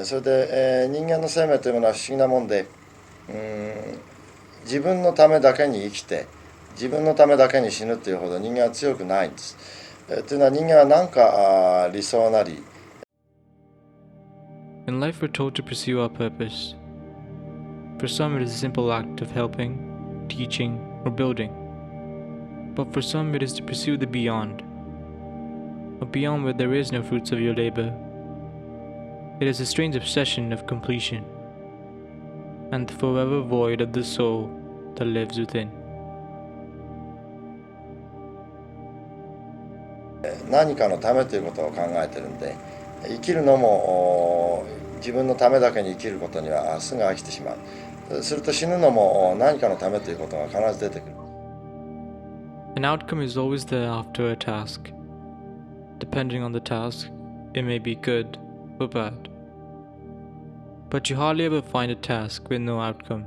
それで、人間の生命というものは不思議なもんで、自分のためだけに生きて自分のためだけに死ぬというほど人間は強くないんです。というのは人間は何か理想なり In life, we're told to pursue our purpose. For some, it is a simple act of helping, teaching, or building. But for some, it is to pursue the beyond, a beyond where there is no fruits of your labor. It is a strange obsession of completion, and the forever void of the soul that lives within. 何かのためということを考えてるんで、生きるのも自分のためだけに生きることにはすぐ飽きてしまう。すると死ぬのも何かのためということが必ず出てくる。An outcome is always there after a task. Depending on the task, it may be good or bad. But you hardly ever find a task with no outcome.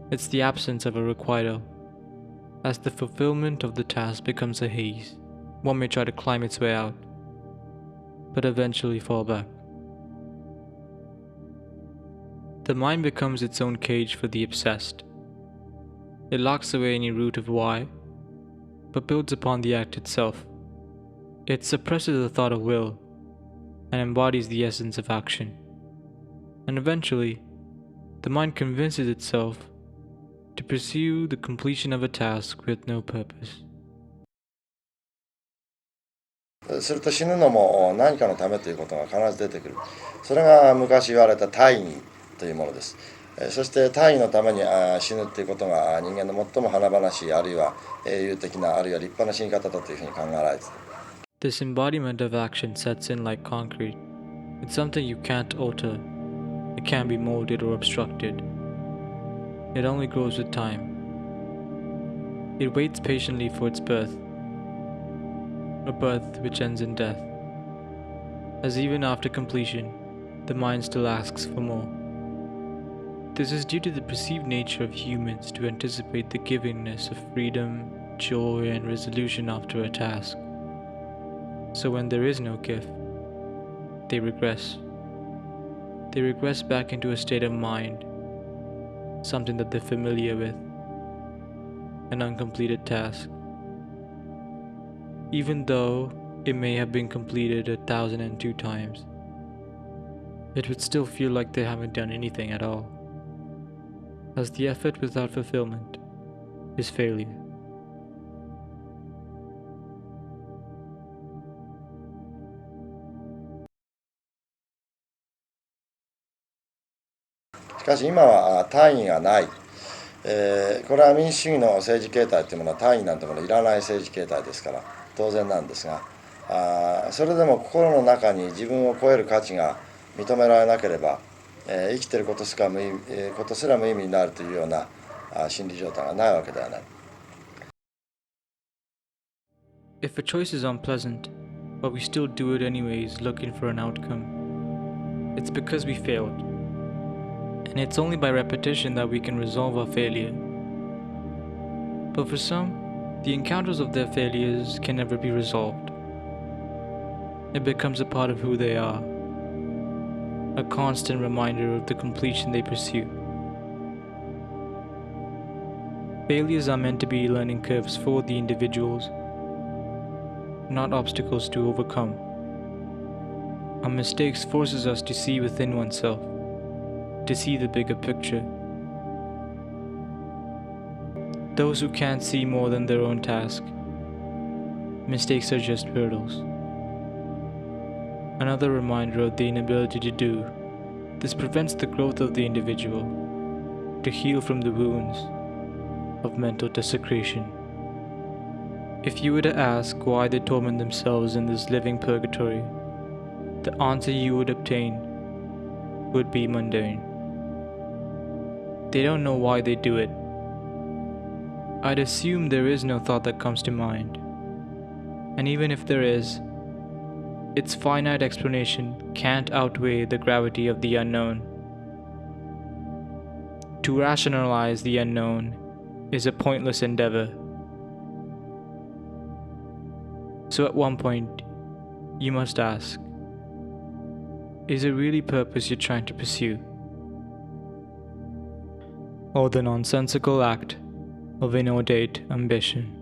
It's the absence of a requital. As the fulfillment of the task becomes a haze, one may try to climb its way out, but eventually fall back. The mind becomes its own cage for the obsessed. It locks away any root of why, but builds upon the act itself. It suppresses the thought of will, and embodies the essence of action. And eventually, the mind convinces itself to pursue the completion of a task with no purpose. すると死ぬのも何かのためということが必ず出てくる。それが昔言われた大義というものです。そして大義のために死ぬということが人間の最も華々しい、あるいは英雄的な、あるいは立派な死に方だというふうに考えられている。This embodiment of action sets in like concrete. It's something you can't alter. It can't be molded or obstructed. It only grows with time. It waits patiently for its birth, a birth which ends in death. As even after completion, the mind still asks for more. This is due to the perceived nature of humans to anticipate the givingness of freedom, joy, and resolution after a task. So when there is no gift, they regress. They regress back into a state of mind, something that they're familiar with, an uncompleted task. Even though it may have been completed 1,002 times, it would still feel like they haven't done anything at all, as the effort without fulfillment is failure. しかし今は大義がない。これは民主主義の政治形態というものは大義なんてものいらない政治形態ですから当然なんですが、それでも心の中に自分を超える価値が認められなければ、生きていることすら無意味になるというような心理状態がないわけではない。If a choice is unpleasant, but we still do it anyways looking for an outcome, it's because we failed. And it's only by repetition that we can resolve our failure. But for some, the encounters of their failures can never be resolved. It becomes a part of who they are, a constant reminder of the completion they pursue. Failures are meant to be learning curves for the individuals, not obstacles to overcome. Our mistakes forces us to see within oneself, to see the bigger picture. Those who can't see more than their own task, mistakes are just hurdles. Another reminder of the inability to do. This prevents the growth of the individual, to heal from the wounds of mental desecration. If you were to ask why they torment themselves in this living purgatory, the answer you would obtain would be mundane. They don't know why they do it. I'd assume there is no thought that comes to mind. And even if there is, its finite explanation can't outweigh the gravity of the unknown. To rationalize the unknown is a pointless endeavor. So at one point, you must ask, Is it really purpose you're trying to pursue? Or the nonsensical act of inordinate ambition?